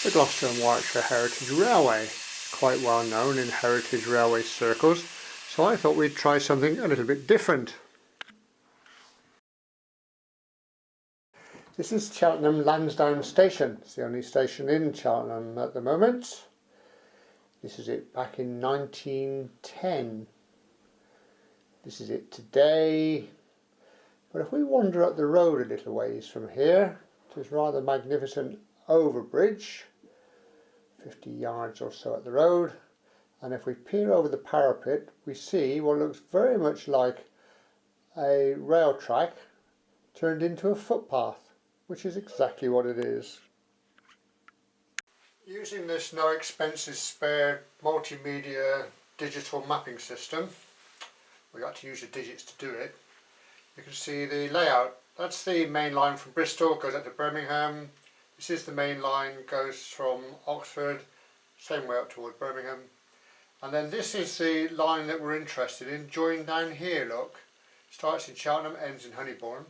the Gloucestershire and Warwickshire Heritage Railway. Quite well known in heritage railway circles, so I thought we'd try something a little bit different. This is Cheltenham Lansdowne Station. It's the only station in Cheltenham at the moment. This is it back in 1910. This is it today. But if we wander up the road a little ways from here, to this rather magnificent overbridge, 50 yards or so at the road, and if we peer over the parapet, we see what looks very much like a rail track turned into a footpath, which is exactly what it is. Using this no expenses spared multimedia digital mapping system, we got to use the digits to do it. You can see the layout. That's the main line from Bristol, goes up to Birmingham. This is the main line, goes from Oxford, same way up towards Birmingham. And then this is the line that we're interested in, joined down here, look. Starts in Cheltenham, ends in Honeybourne.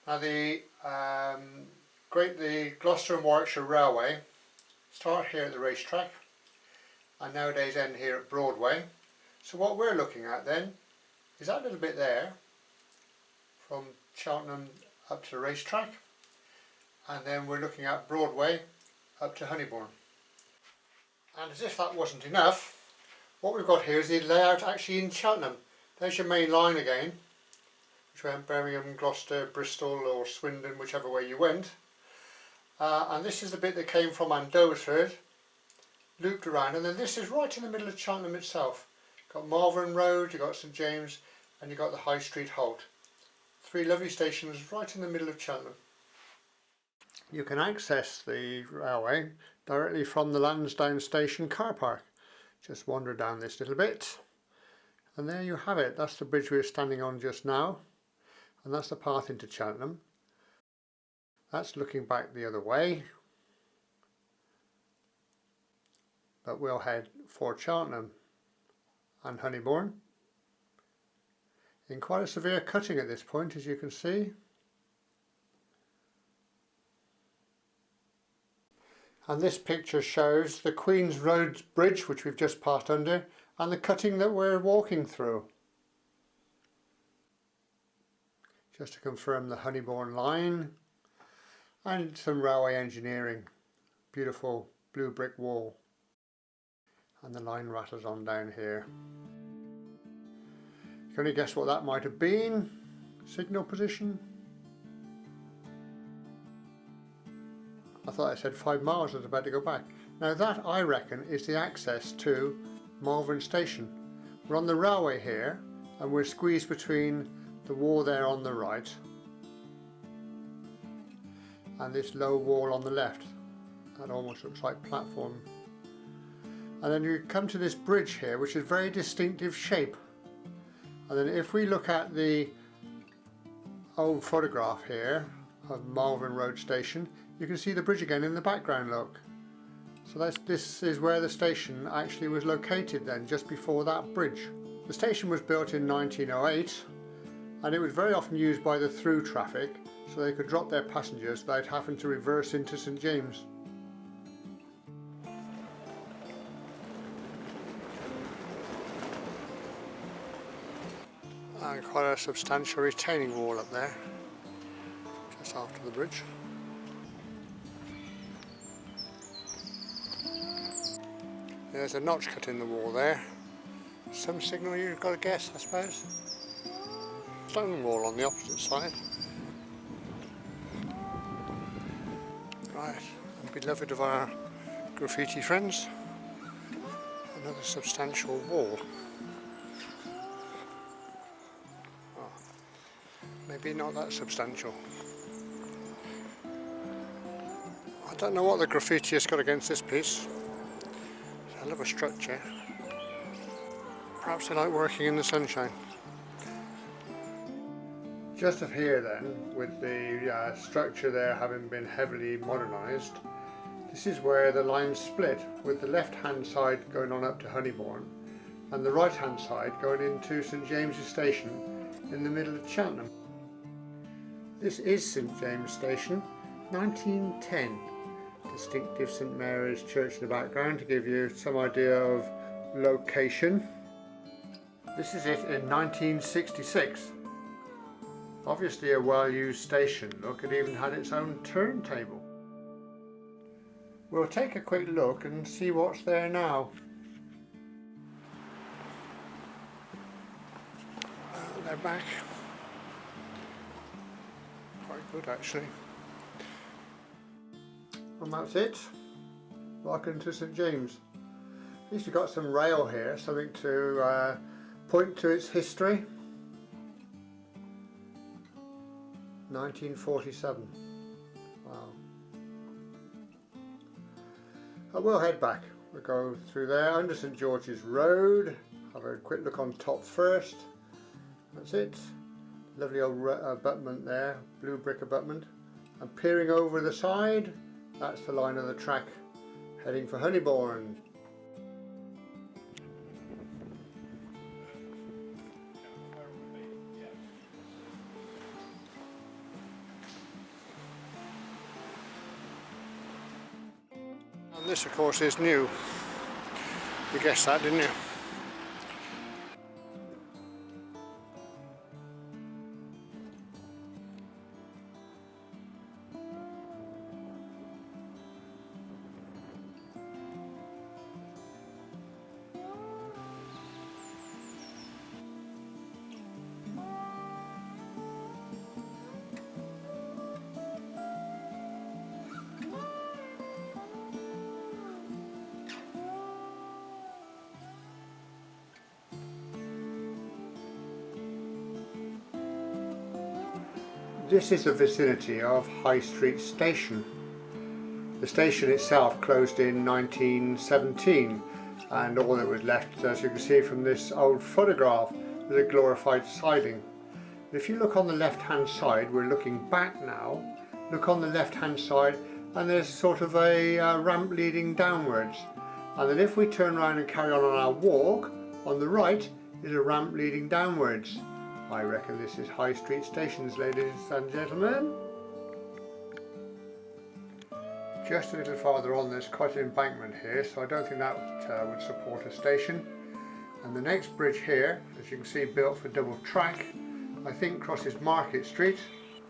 Now the Gloucestershire and Warwickshire Railway start here at the racetrack and nowadays end here at Broadway. So what we're looking at then is that little bit there from Cheltenham up to the racetrack, and then we're looking at Broadway up to Honeybourne. And as if that wasn't enough, what we've got here is the layout actually in Cheltenham. There's your main line again, which went Birmingham, Gloucester, Bristol or Swindon, whichever way you went. And this is the bit that came from Andoverford, looped around, and then this is right in the middle of Cheltenham itself. You've got Marlborough Road, you've got St James, and you've got the High Street Halt. Three lovely stations right in the middle of Cheltenham. You can access the railway directly from the Lansdowne Station car park. Just wander down this little bit and there you have it. That's the bridge we're standing on just now, and that's the path into Cheltenham. That's looking back the other way, but we'll head for Cheltenham and Honeybourne in quite a severe cutting at this point, as you can see. And this picture shows the Queen's Road Bridge, which we've just passed under, and the cutting that we're walking through. Just to confirm the Honeybourne line and some railway engineering. Beautiful blue brick wall. And the line rattles on down here. You can only guess what that might have been. Signal position. I thought I said 5 miles, I was about to go back. Now that, I reckon, is the access to Malvern Station. We're on the railway here and we're squeezed between the wall there on the right and this low wall on the left. That almost looks like platform. And then you come to this bridge here, which is a very distinctive shape. And then if we look at the old photograph here of Malvern Road Station, you can see the bridge again in the background, look. So this is where the station actually was located then, just before that bridge. The station was built in 1908 and it was very often used by the through traffic so they could drop their passengers without having to reverse into St James. And quite a substantial retaining wall up there, just after the bridge. There's a notch cut in the wall there. Some signal you've got to guess, I suppose. Stone wall on the opposite side. Right, and beloved of our graffiti friends, another substantial wall. Oh, maybe not that substantial. I don't know what the graffiti has got against this piece. I love a structure. Perhaps they like working in the sunshine. Just up here then, with the structure there having been heavily modernised, this is where the lines split, with the left hand side going on up to Honeybourne and the right hand side going into St James's Station in the middle of Cheltenham. This is St James Station, 1910. distinctive St Mary's Church in the background to give you some idea of location. This is it in 1966. Obviously a well-used station. Look, it even had its own turntable. We'll take a quick look and see what's there now. They're back. Quite good actually. And that's it. Welcome to St James. At least we've got some rail here, something to point to its history. 1947. Wow. I will head back. We'll go through there under St George's Road. Have a quick look on top first. That's it. Lovely old abutment there, blue brick abutment. And peering over the side, that's the line of the track heading for Honeybourne. And this of course is new. You guessed that, didn't you? This is the vicinity of High Street Station. The station itself closed in 1917 and all that was left, as you can see from this old photograph, was a glorified siding. If you look on the left hand side, we're looking back now, look on the left hand side and there's sort of a ramp leading downwards, and then if we turn around and carry on our walk, on the right is a ramp leading downwards. I reckon this is High Street Stations, ladies and gentlemen. Just a little farther on there's quite an embankment here, so I don't think that would support a station. And the next bridge here, as you can see, built for double track, I think crosses Market Street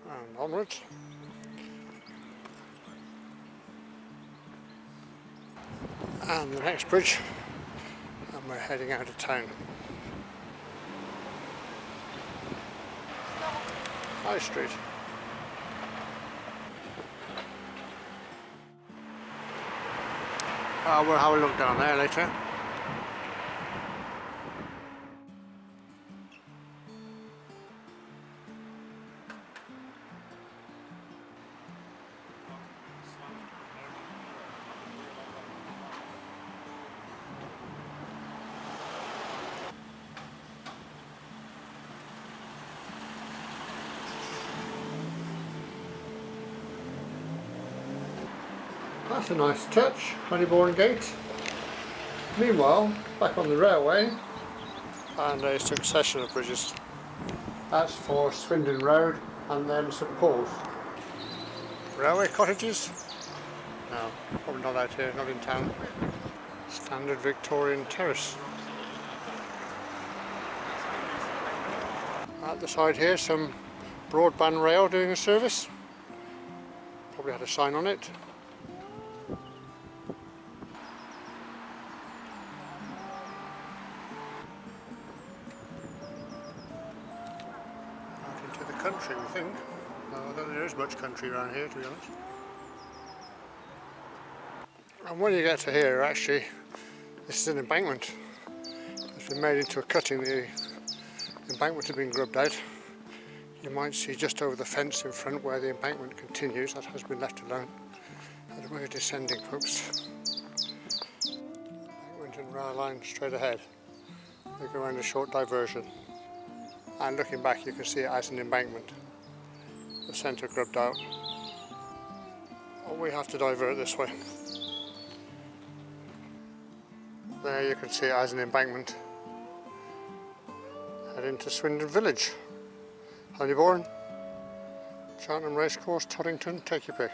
and onwards. And the next bridge, and we're heading out of town. High Street. We'll have a look down there later. That's a nice touch, Honeybourne Gate. Meanwhile, back on the railway, and a succession of bridges. That's for Swindon Road and then St Paul's. Railway cottages? No, probably not out here, not in town. Standard Victorian terrace. At the side here, some broadband rail doing a service. Probably had a sign on it. Country, we think. I don't think there is much country around here, to be honest. And when you get to here, actually, this is an embankment. It's been made into a cutting. The embankment has been grubbed out. You might see just over the fence in front where the embankment continues. That has been left alone. And we're descending, folks. Embankment and rail line straight ahead. We go around a short diversion. And looking back you can see it as an embankment. The centre grubbed out. Well, we have to divert this way. There you can see it as an embankment. Head into Swindon Village. Honeybourne, Cheltenham Race Course, Torrington, take your pick.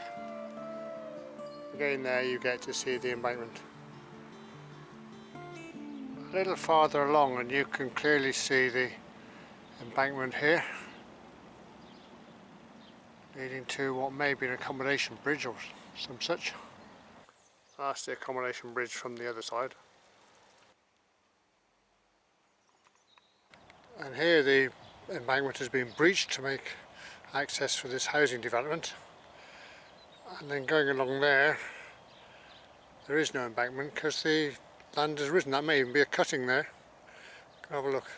Again there you get to see the embankment. A little farther along and you can clearly see the embankment here, leading to what may be an accommodation bridge or some such. That's the accommodation bridge from the other side. And here the embankment has been breached to make access for this housing development. And then going along there is no embankment because the land has risen. That may even be a cutting there. Go have a look.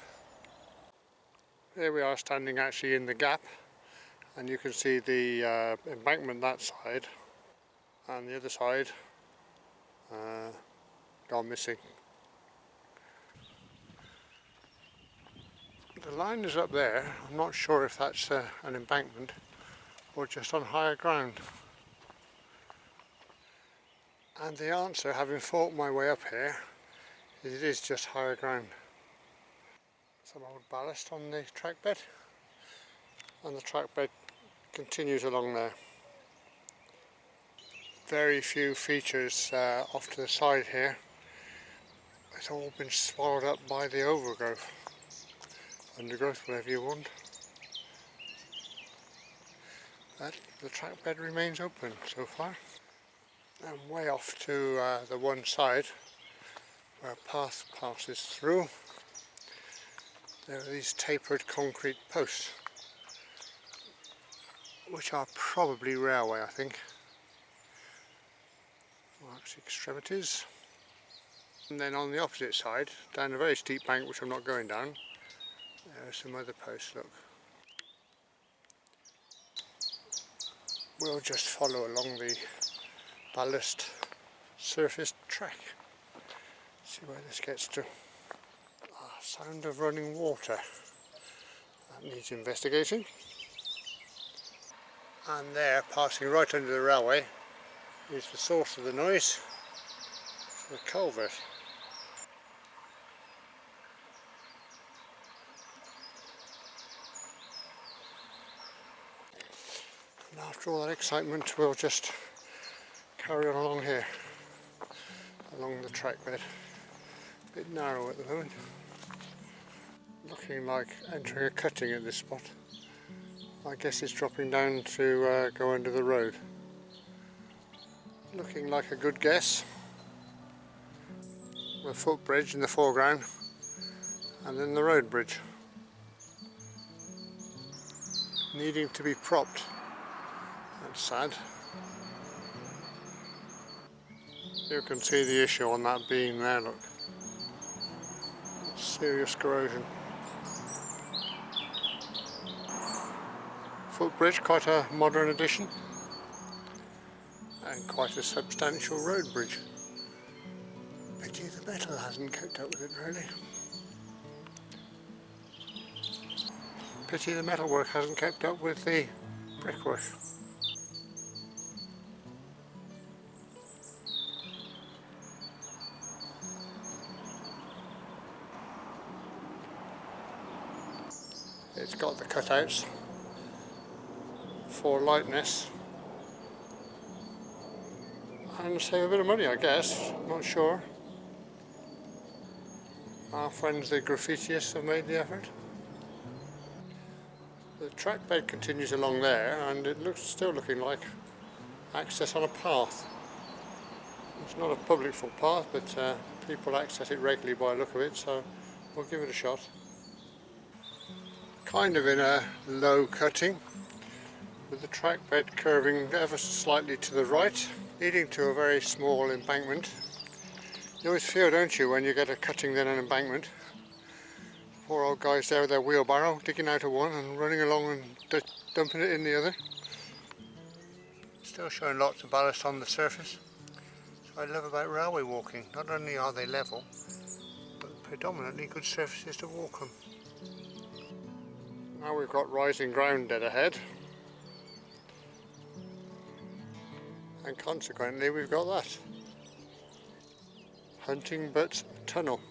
Here we are standing actually in the gap, and you can see the embankment that side, and the other side gone missing. The line is up there. I'm not sure if that's an embankment or just on higher ground. And the answer, having fought my way up here, is it is just higher ground. Some old ballast on the track bed, and the track bed continues along there. Very few features off to the side here. It's all been swallowed up by the overgrowth, undergrowth, whatever you want. But the track bed remains open so far. And way off to the one side where a path passes through, there are these tapered concrete posts, which are probably railway, I think. Marks extremities. And then on the opposite side, down a very steep bank which I'm not going down, there are some other posts, look. We'll just follow along the ballast surface track. See where this gets to. Sound of running water. That needs investigating. And there, passing right under the railway, is the source of the noise, the culvert. And after all that excitement, we'll just carry on along here, along the track bed. A bit narrow at the moment. Looking like entering a cutting at this spot. I guess it's dropping down to go under the road. Looking like a good guess. The footbridge in the foreground, and then the road bridge. Needing to be propped. That's sad. You can see the issue on that beam there, look. Serious corrosion. Footbridge, quite a modern addition, and quite a substantial road bridge. Pity the metal hasn't kept up with it, really. Pity the metalwork hasn't kept up with the brickwork. It's got the cutouts for lightness and save a bit of money, I guess. Not sure. Our friends the graffitiists have made the effort. The track bed continues along there, and it looks still looking like access on a path. It's not a public footpath, but people access it regularly by the look of it, so we'll give it a shot. Kind of in a low cutting, with the track bed curving ever so slightly to the right, leading to a very small embankment. You always fear, don't you, when you get a cutting then an embankment. Poor old guys there with their wheelbarrow, digging out of one and running along and dumping it in the other. Still showing lots of ballast on the surface. That's what I love about railway walking. Not only are they level, but predominantly good surfaces to walk on. Now we've got rising ground dead ahead, and consequently we've got that. Hunting but tunnel.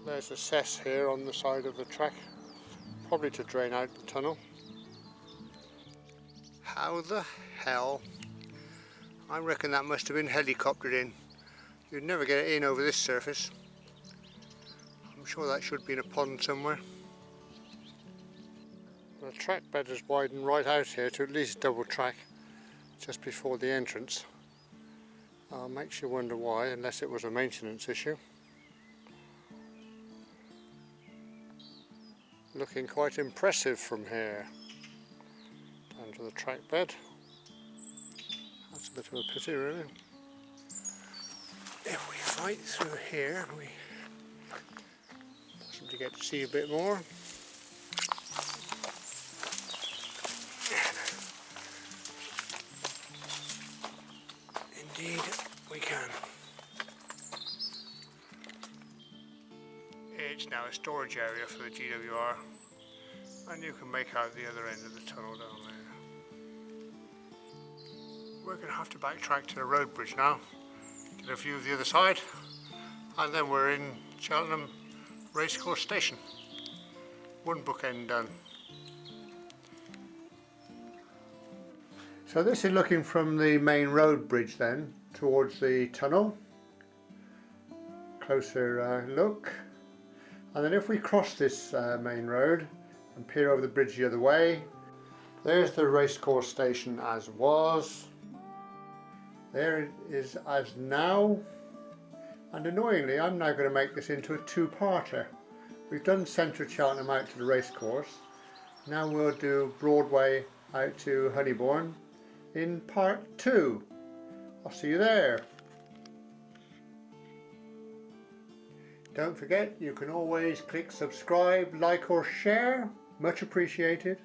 There's a cess here on the side of the track, probably to drain out the tunnel. How the hell I reckon that must have been helicoptered in. You'd never get it in over this surface. I'm sure that should be in a pond somewhere. The track bed has widened right out here to at least double track just before the entrance. Makes you wonder why, unless it was a maintenance issue. Looking quite impressive from here. Down to the track bed. That's a bit of a pity, really. If we fight through here, we possibly get to see a bit more. Indeed, we can. It's now a storage area for the GWR, and you can make out the other end of the tunnel down there. We're going to have to backtrack to the road bridge now, get a view of the other side, and then we're in Cheltenham Race Course station. One bookend done. So this is looking from the main road bridge then towards the tunnel. Closer look. And then if we cross this main road and peer over the bridge the other way, there's the Racecourse station as was. There it is as now. And annoyingly, I'm now going to make this into a two-parter. We've done centre Cheltenham out to the Racecourse. Now we'll do Broadway out to Honeybourne in part 2. I'll see you there. Don't forget, you can always click subscribe, like or share. Much appreciated.